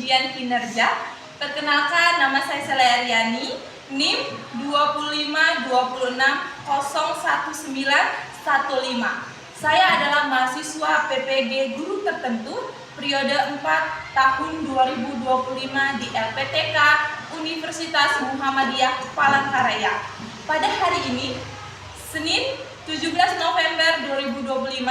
ujian kinerja. Perkenalkan, nama saya Sela Aryani, NIM 252601915. Saya adalah mahasiswa PPG Guru Tertentu periode 4 tahun 2025 di LPTK Universitas Muhammadiyah Palangkaraya. Pada hari ini, Senin 17 November 2025,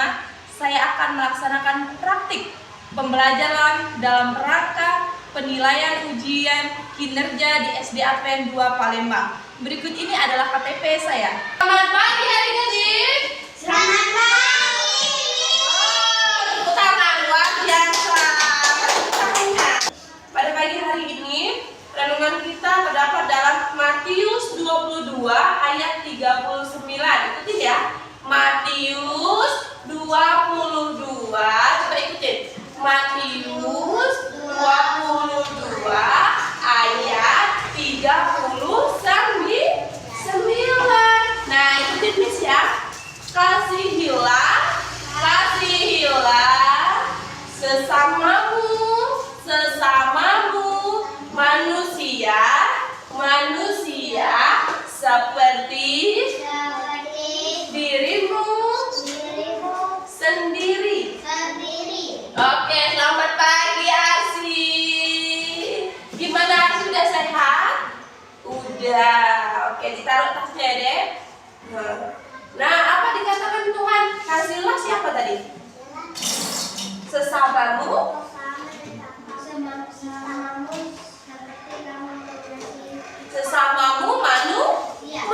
saya akan melaksanakan praktik pembelajaran dalam rangka penilaian ujian kinerja di SDAPN 2 Palembang. Berikut ini adalah KTP saya. Selamat pagi adik-adik. Selamat pagi. Tepuk tangan luar biasa. Pada pagi hari ini, renungan kita terdapat dalam Matius 22 ayat 39. Ikutin ya. Matius 22. Coba ikutin. Matius 22 ayat 39. Nah, ikutin Miss ya. Kasihilah sesamamu manusia seperti dirimu sendiri. Oke, selamat pagi Arsi. Gimana Arsi, udah sehat? Udah. Oke, ditaruh tasnya deh. Nah, apa dikatakan Tuhan? Kasihlah siapa tadi? Sesamamu. Sesamamu manusia.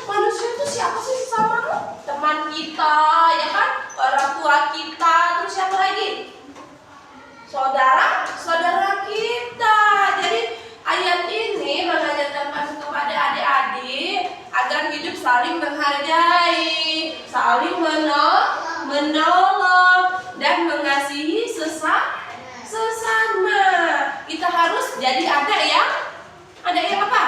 Manusia itu siapa sih sesamamu? Teman kita, ya kan? Orang tua kita, terus siapa lagi? Saudara kita. Jadi ayat ini mengajarkan kepada adik-adik agar hidup saling menghargai, saling menolong dan mengasihi sesama. Kita harus jadi anak yang apa?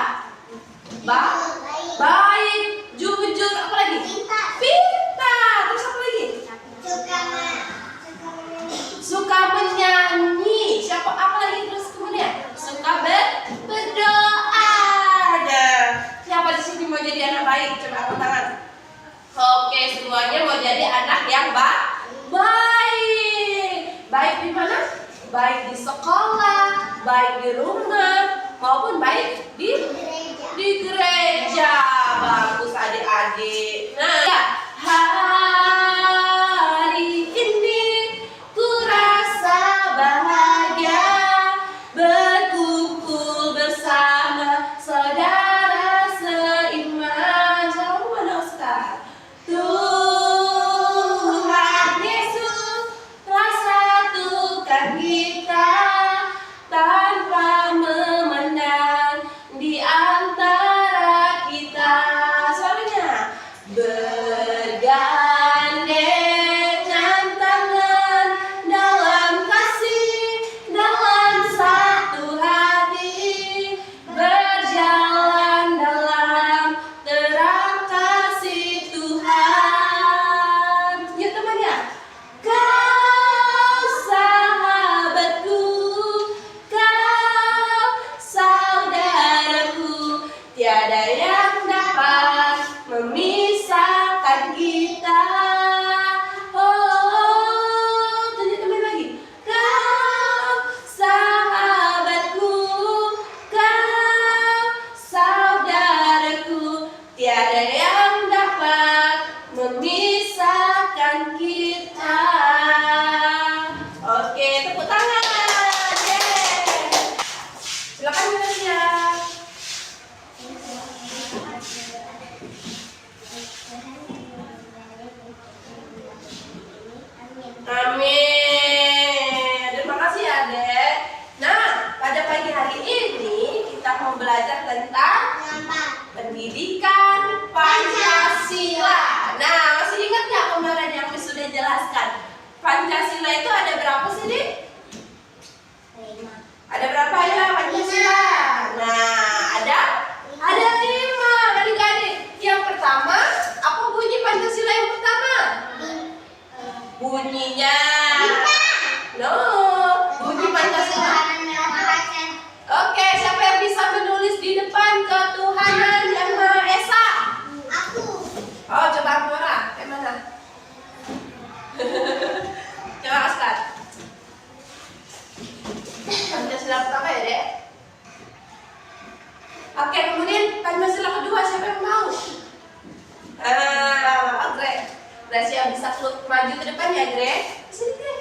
Baik, jujur, apa lagi? Pintar. Terus apa lagi? Suka menyanyi. Apa lagi terus kemudian? Suka berdoa. Siapa di sini mau jadi anak baik? Coba angkat tangan. Oke, semuanya mau jadi anak yang baik. Baik di mana? Baik di sekolah, baik di rumah, maupun baik di gereja. Bagus adik-adik. Nah, ya. Hari ini ku rasa bahagia berkumpul bersama saudara seiman. Jangan lupa dong sekarang. Tuhan Yesus telah satukan kita tanpa memandang di antara kita. Suaranya bergandengan tangan dalam kasih, dalam satu hati, berjalan dalam terang kasih Tuhan. Ya teman ya. Kau sahabatku, kau saudaraku, tiada yang dapat memisahkan kita. Tunjuk teman lagi. Kau sahabatku, kau saudaraku, tiada yang dapat memisahkan kita. Oke, tepuk tangan. Yeay. Silakan belajar. Amin. Terima kasih Adek. Nah, pada pagi hari ini kita mau belajar tentang pendidikan Pancasila. Nah, masih ingat nggak kemarin yang sudah jelaskan? Pancasila itu ada berapa sih, Dik? Ada berapa ya Pancasila? Nah, ada 5 adik-adik. Yang pertama, apa bunyi Pancasila yang pertama? Bunyinya bunyi Pancasila Pancasila pertama ya, Dek? Oke, kemudian Pancasila kedua siapa yang mau? Gracia bisa maju ke depan ya, Gre? Sini, Gre.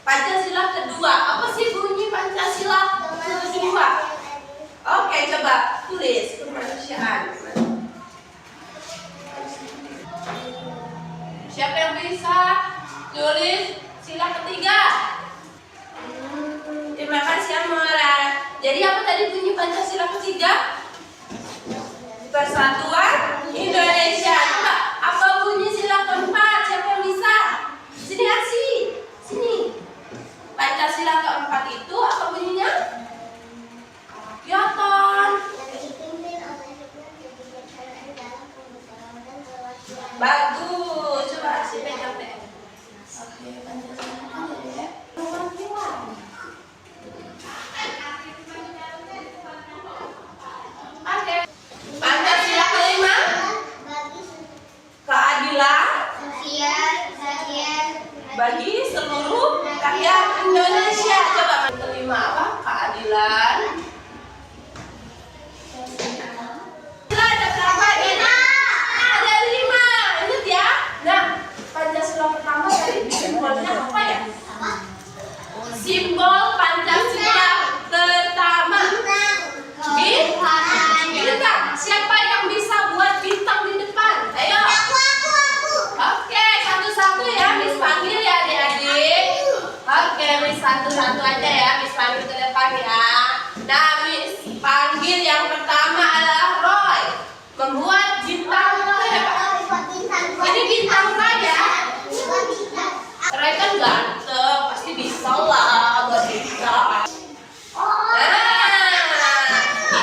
Pancasila kedua. Apa sih bunyi Pancasila kedua? Oke, coba tulis kemanusiaan. Siapa yang bisa tulis sila ketiga? Terima kasih, Amora. Jadi apa tadi bunyi Pancasila ketiga? Persatuan Indonesia. Coba, apa bunyi sila keempat? Siapa yang bisa? Sini Arsi, sini. Pancasila keempat itu apa bunyinya? Kyoton. Bagus. Coba Arsi pegang deh. Oke, Pancasila ada deh. Oke. Pancasila kelima, keadilan bagi seluruh rakyat Indonesia. Coba kelima apa? Keadilan. Ada berapa ini? Ada 5. Ingat ya. Nah, Pancasila pertama tadi simbolnya apa ya? Simbol Pancasila pertama. Bintang. Siapa yang bisa buat bintang di depan? Ayo. Oke, satu-satu ya, Miss panggil ya adik-adik. Oke, Miss satu-satu aja ya, Miss panggil ke depan ya. Nah, Miss panggil yang pertama adalah Roy. Membuat bintang Ini bintang raja. Roy kan ganteng, pasti bisa lah buat bintang.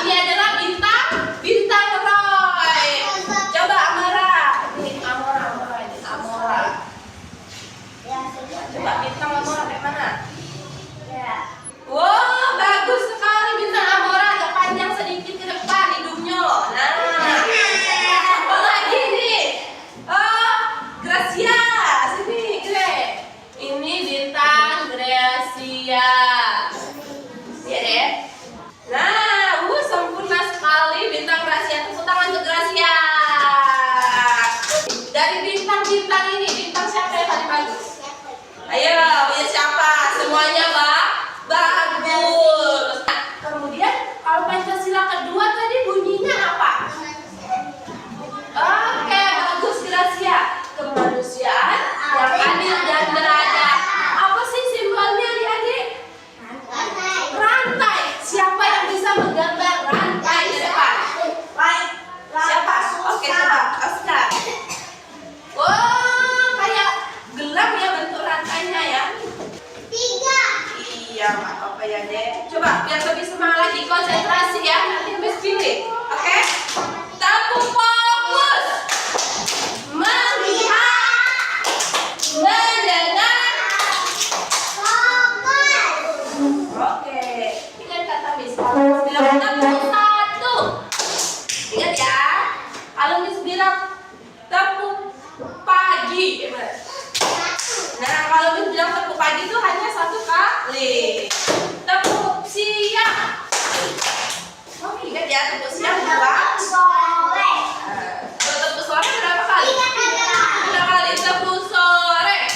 Ini adalah bintang Roy. Coba Amora. Ini Amora. Coba bintang Amora kayak mana? Wow, bagus sekali bintang Amora. Agak panjang sedikit ke depan hidungnya loh. Nah, apa lagi nih? Oh, Gracia. Sini, Gre. Ini bintang Gracia. Ya deh. Nah, sempurna sekali bintang Gracia. Tepuk tangan untuk Gracia. Dari bintang-bintang ini, bintang siapa yang paling bagus? Ayo, punya siapa? Semuanya bagus. Nah, kemudian kalau Pancasila kedua tadi bunyinya apa? Oke, bagus Gracia. Kemanusiaan yang adil dan beradab. Apa sih simbolnya adik-adik? Rantai. Siapa yang bisa menggambar rantai di depan? Siapa? Oke, coba Oscar. Oh, kayak gelang ya bentuk rantainya ya. 3. Iya, nggak apa-apa ya deh. Coba biar lebih semangat lagi, konsentrasi ya. Nanti Miss pilih. Oke? Tapi fokus. Melihat. Mendengar. Oke. Ingat kata Miss. Kalau Miss bilang tepuk 1. Ingat ya. Kalau Miss bilang tepuk pagi. Nah, kalau Miss bilang tepuk pagi itu hanya 1 kali. Tepuk siang. Oh, ingat ya, tepuk siang 2. Tepuk sore berapa kali? 3 kali. Tepuk sore.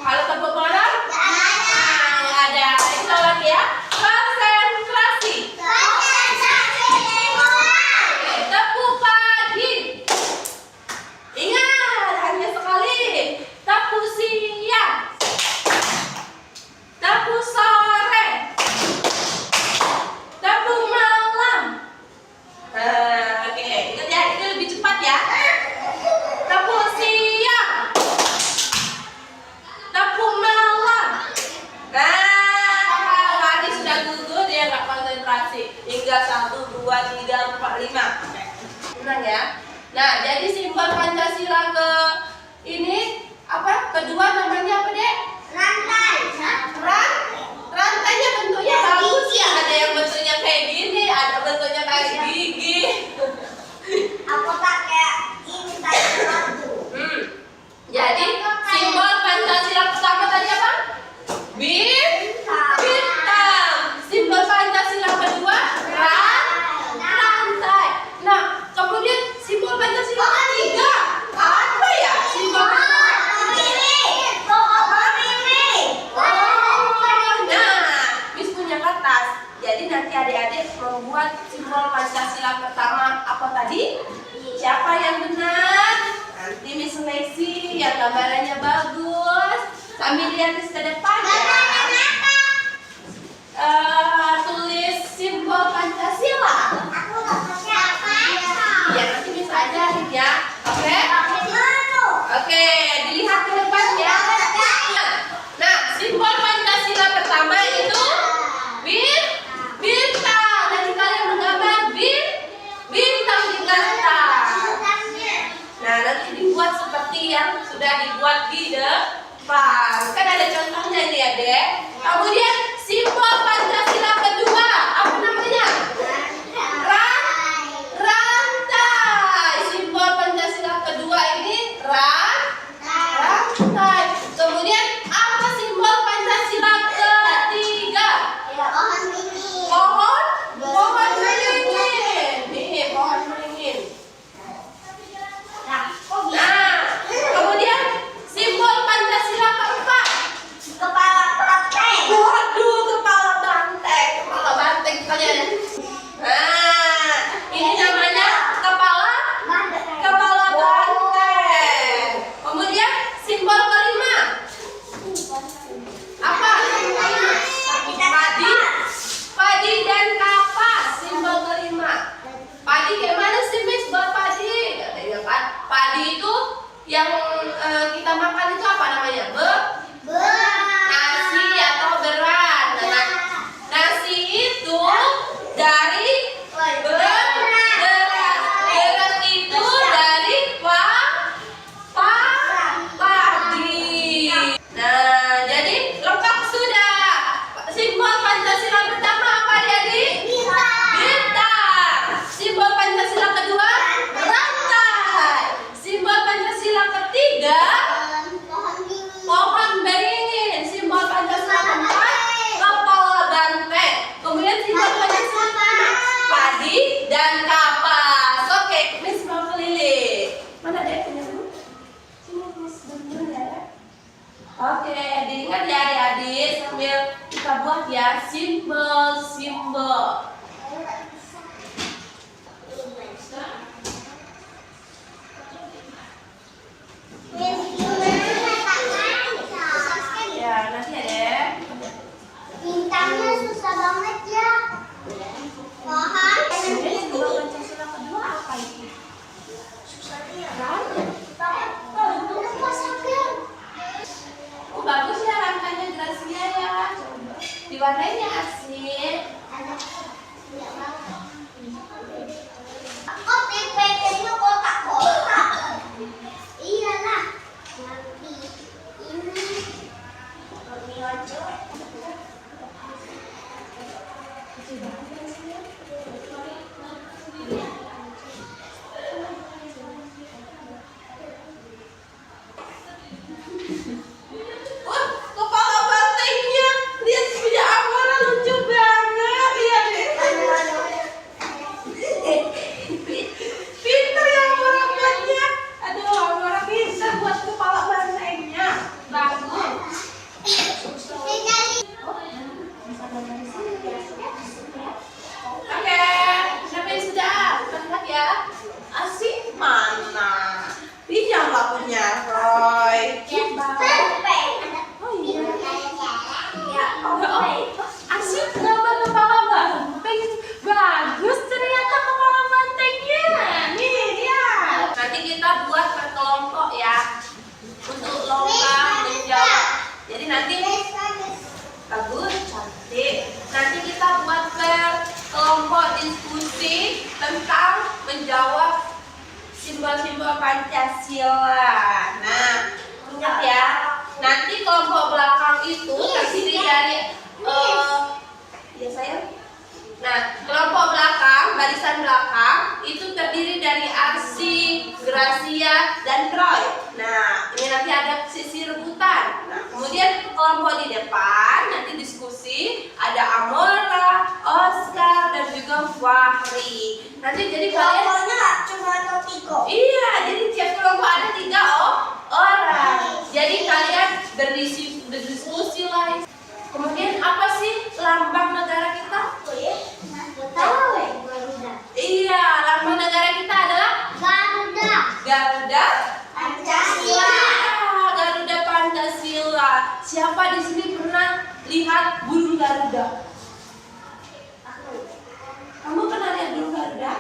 Kalau tepuk malam? Nggak ada. Itu lagi ya. Konsentrasi. Oke, tepuk pagi. Ingat, hanya sekali. Tepuk siang. Tepuk sore. Tepuk malam. Oke, ingat ya, ini lebih cepat ya. Tepuk siang. Tepuk malam. Nah, tadi sudah gugur dia nggak konsentrasi. Hingga 1, 2, 3, 4, 5. Tenang ya. Nah, jadi simbol Pancasila ini apa? Kedua namanya apa, Dek? Rantainya bentuknya bagus ya. Ada yang bentuknya kayak gini, ada bentuknya kayak gigi. Jadi simbol Pancasila pertama tadi apa? simbol Pancasila pertama apa tadi? Siapa yang benar? Nanti Miss Lexi yang gambarannya bagus sambil lihat ke depan ya. Tulis simbol Pancasila. Ya nanti Miss ajarin ya. Oke? Oke, dilihat ke depan ya. Nah, simbol Pancasila pertama itu bintang. Nanti kalian menggambar bintang di kertas. Nah, nanti dibuat seperti yang sudah dibuat di depan. Kan ada contohnya nih ya, Dek. Kemudian simbol Pancasila kedua, apa namanya? Rantai. Simbol Pancasila kedua ini rantai. Kemudian apa simbol Pancasila ketiga? Pohon beringin. Nih, pohon beringin. Nah, kemudian simbol Pancasila keempat. Waduh, kepala banteng kalian. Nah, ini namanya kepala banteng. Kemudian simbol kelima apa? Padi dan kapas. Simbol kelima. Padi gimana sih Miss buat padi? Ya kan? Padi itu yang kita makan itu apa namanya? Nasi atau beras. Nah, nasi itu dari beras. Beras itu dari padi. Nah, jadi lengkap sudah. Simbol Pancasila pertama apa jadi? Bintang. Simbol Pancasila kedua rantai. Simbol Pancasila ketiga pohon beringin. Simbol Pancasila keempat kepala banteng. Kemudian simbol Pancasila kelima padi dan kapas. Oke, Miss mau keliling. Mana deh punya bu? Sini Miss bener ya. Oke, diingat ya adik-adik sambil kita buat ya simbol. Ya, nanti ya deh. Bintangnya susah banget ya. Pohon. Kemudian simbol Pancasila kedua apa ini? Oh, bagus ya rangkanya Gracia ya. Coba diwarnainya asik. Kok TPK-nya kotak-kotak? Iyalah. Nanti ini ojo. Wah, kepala bantengnya lihat punya Amora lucu banget ya deh. Pintar ya Amora buatnya. Aduh, Amora pintar buat kepala bantengnya. Bagus. Oke, siapa yang sudah? Lihat ya. Asik mana? Pinjamlah punya Roy. Oh iya. Asik gambar kepala banteng. Bagus ternyata kepala bantengnya. Nih lihat. Nanti kita buat per kelompok ya. Untuk lomba menjawab. Jadi nanti bagus, cantik. Nanti kita buat per kelompok diskusi tentang menjawab simbol-simbol Pancasila. Nah, ingat ya. Nanti kelompok belakang itu terdiri dari ya sayang. Nah, kelompok belakang, barisan belakang itu terdiri dari Arsi, Gracia, dan Roy. Nah, ini nanti ada sisi rebutan. Nah, kemudian kelompok di depan nanti diskusi ada Amora, Oscar, dan juga Fahri. Nanti jadi kalian Kelompoknya cuma ada 3. iya, jadi tiap kelompok ada 3 orang. Jadi kalian berdiskusi lah. Kemudian apa sih lambang negara kita? Tahu ya? Tahu. melihat burung Garuda? Kamu pernah lihat burung Garuda?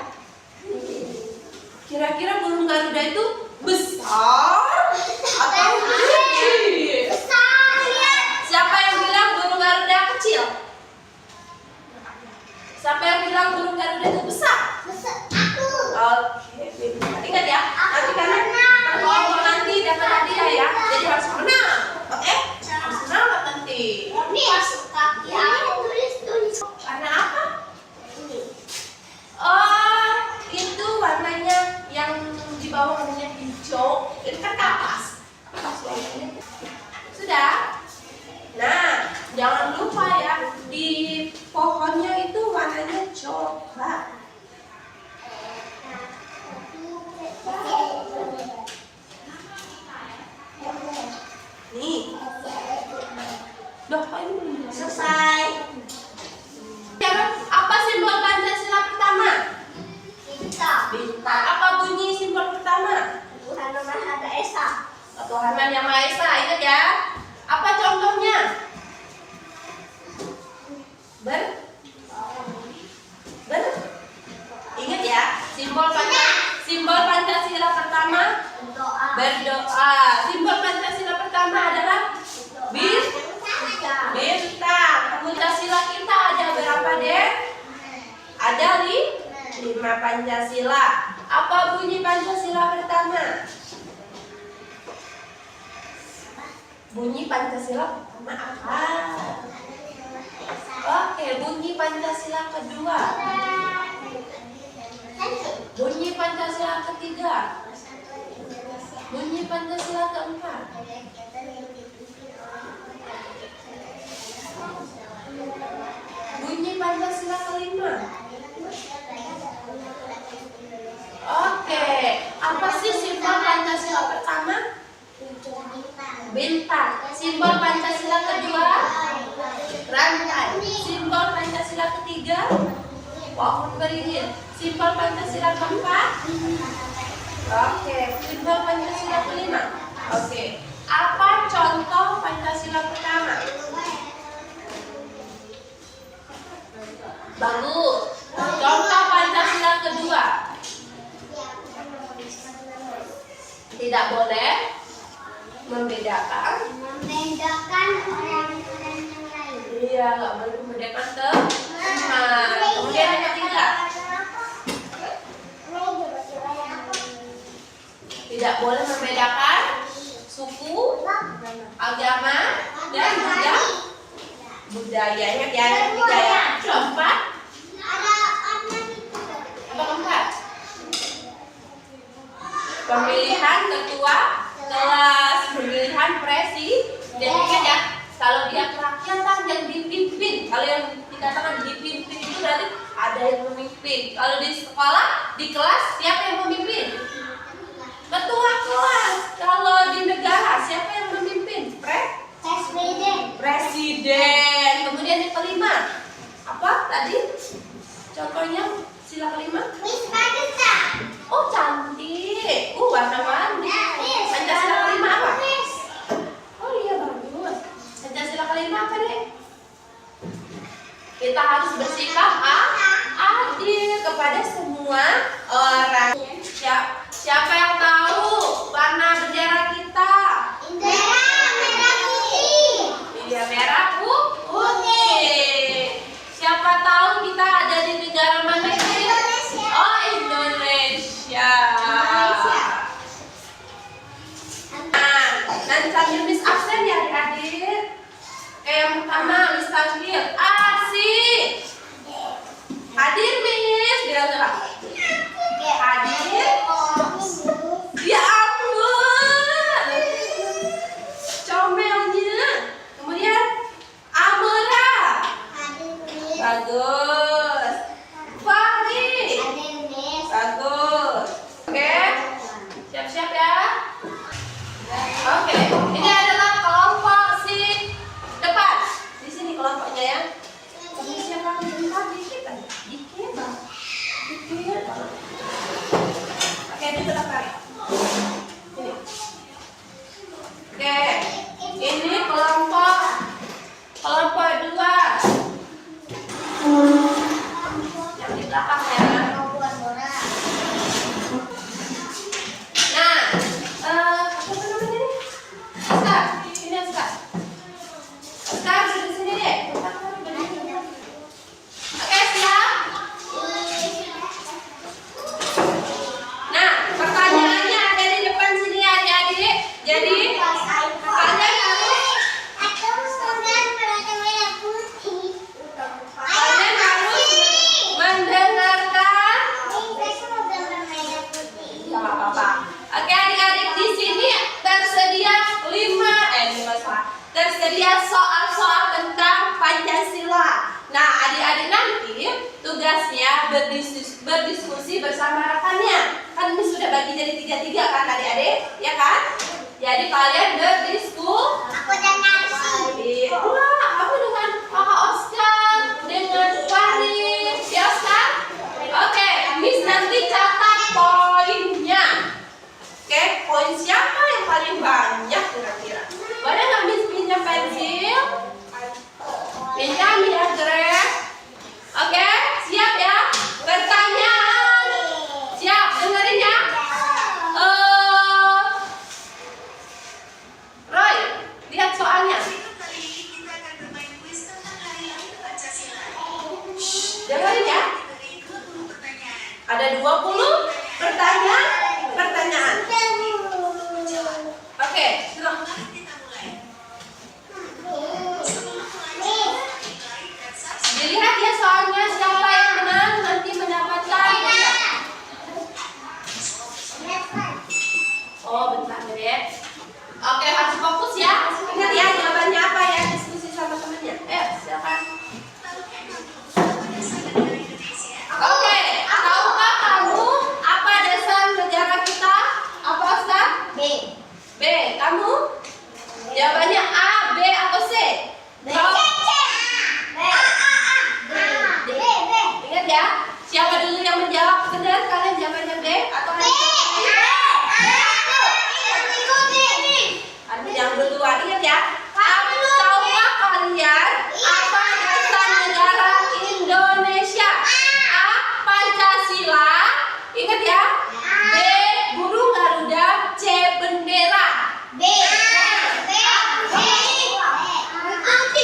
Kira-kira burung Garuda itu besar atau kecil? Besar ya. Siapa yang bilang burung Garuda kecil? Siapa yang bilang burung Garuda itu besar? Besar aku. Oke, ingat ya. Nanti karena kalau nanti dapat hadiah ya, jadi harus menang. Oke? Harus semangat nanti. Ini suka ya. Tulis. Karena apa? Ini. Oh, itu warnanya yang di bawah warnanya hijau. Itu kan kapas. Kapas warnanya. Sudah? Nah, jangan lupa ya, di pohonnya itu warnanya coklat. Nih. Loh, kok ini belum Selesai. apa simbol Pancasila pertama? Kita. Bintang. Apa bunyi simbol pertama? Tuhan Yang Maha Esa. Tuhan Yang Maha Esa. Ingat ya. Apa contohnya? Ber. Ingat ya. Simbol Pancasila pertama Doa. berdoa. Simbol Pancasila pertama adalah bintang. Pancasila kita ada berapa, Dek? Ada 5 Pancasila. Apa bunyi Pancasila pertama? Bunyi Pancasila pertama apa? Oke, bunyi Pancasila kedua. Bunyi Pancasila ketiga. Bunyi Pancasila keempat. Bunyi Pancasila kelima. Oke, apa sih simbol Pancasila pertama? Bintang. Simbol Pancasila kedua? Rantai. Simbol Pancasila ketiga? Pohon beringin. Simbol Pancasila keempat? Oke, simbol Pancasila kelima. Oke, apa contoh Pancasila pertama? Bagus. Contoh Pancasila kedua? Tidak boleh membedakan orang-orang yang lain. Iya, nggak boleh membedakan teman. Kemudian yang ketiga, tidak boleh membedakan suku, agama, dan budaya. Ingat ya, yang ketiga ya. Keempat, apa keempat? Pemilihan ketua kelas, pemilihan presiden. Ingat ya, kalau dia kerakyatan yang dipimpin. Kalau yang dikatakan dipimpin itu berarti ada yang memimpin. Kalau di sekolah, di kelas, siapa yang memimpin? Ketua kelas. Kalau di negara, siapa yang memimpin? Presiden. Kemudian yang kelima, apa tadi? Contohnya sila kelima? Oh, cantik. Warna-warni. Pancasila kelima apa? Oh iya, bagus. Pancasila kelima apa, Dek? Kita harus bersikap adil kepada semua orang. Siapa yang tahu warna bendera kita? Iya, merah, putih. Siapa tahu kita ada di negara mana ini? Oh, Indonesia. Nah, dan sambil Miss absen ya adik-adik. Yang pertama Miss panggil Asik. Hadir Miss, bilang coba. Hadir. Ya ampun. Comelnya. Kemudian Amora. Bagus. Fahri. Bagus. Oke. Siap-siap ya. Oke. Ini adalah kelompok si depan. Di sini kelompoknya ya. Siapa yang depan dikit aja. Dikit. tugasnya berdiskusi bersama rekannya. Kan ini sudah bagi jadi 3-3 kan adik-adik, ya kan? Jadi kalian berdiskusi. Aku dan nasi. Wah, kamu dengan Kakak Oscar, dengan Farid, ya Oscar? Oke, Miss nanti catat poinnya. Oke, poin siapa yang paling banyak kira-kira? Boleh nggak Miss pinjam pensil? Pinjam ya, Greg. Oke, siap ya? Pertanyaan. Siap, dengerin ya. Roy, lihat soalnya. Dengerin ya. Ada 20 pertanyaan. Oke, terus. Dilihat ya soalnya siapa yang menang nanti mendapatkan. Oh, bentar Dek. Oke, harus fokus ya. Ingat ya jawabannya apa ya, diskusi sama temennya. Silakan. Oke, tahukah kamu apa dasar negara kita? Apa Oscar? B. B. Kamu? Jawabannya A, B, atau C? Ingat ya, siapa dulu yang menjawab benar? Kalian jawabannya B atau A? Ada yang duluan, ingat ya. Tahukah kalian apa dasar negara Indonesia? A. Pancasila. Ingat ya. B. Burung Garuda. C. Bendera.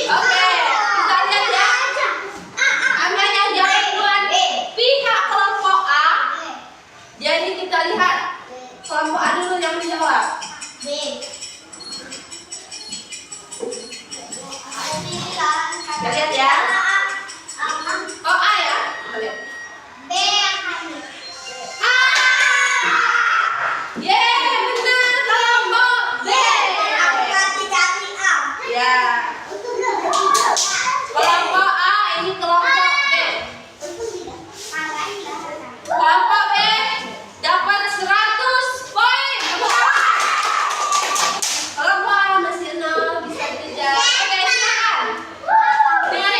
Oke, kita lihat ya. Mana yang jawaban pihak kelompok A. Jadi kita lihat kelompok A dulu yang menjawab. Kita lihat ya. Oh A ya. Kita lihat. Benar kelompok B. Ya. Kelompok A ini kelompok B. Kelompok B dapat 100 poin. Kelompok A masih 0, bisa dikejar. Oke, silakan. Dengan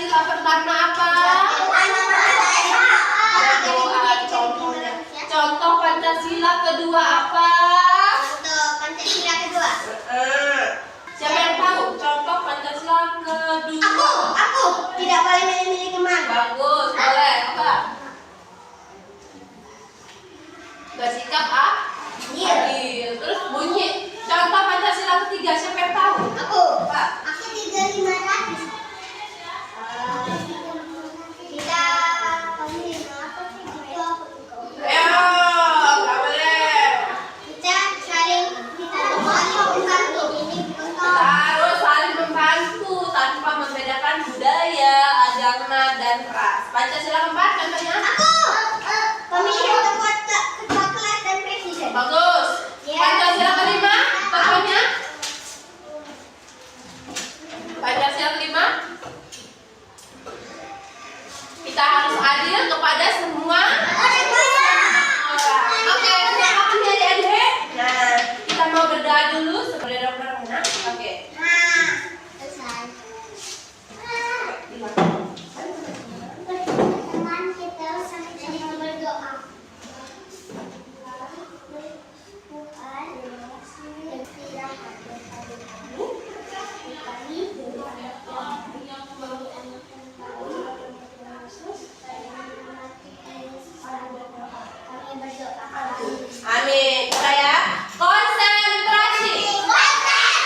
Pancasila pertama apa? Berdoa, contohnya. Contoh Pancasila kedua apa? Siapa yang tahu contoh Pancasila kedua? Aku tidak boleh milih-milih teman. Bagus, boleh. Apa? Bersikap adil. Terus bunyi contoh Pancasila ketiga, siapa yang tahu? Aku. Apa? Aku 3500. Kita pemilih apa sih gitu? Ayo, nggak boleh. Kita saling membantu. Ini contoh. Harus saling membantu tanpa membedakan budaya, agama, dan ras. Pancasila keempat contohnya? Aku. Pemilihan ketua kelas dan presiden. Bagus. Pancasila kelima contohnya? Pancasila kelima, kita harus adil kepada semua orang. Oke, silakan ya adik-adik. Nah, kita mau berdoa dulu seperti dokter Muna. Oke. Selesai. Kita sama-sama berdoa. Amin. Kita ya. Konsentrasi. Baik-baik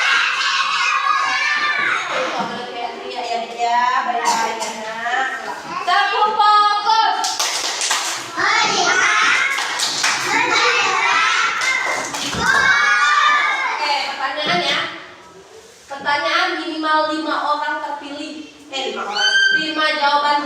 anak. Tepuk fokus. Oke, pertanyaan ya. Pertanyaan minimal 5 orang terpilih. 5 jawaban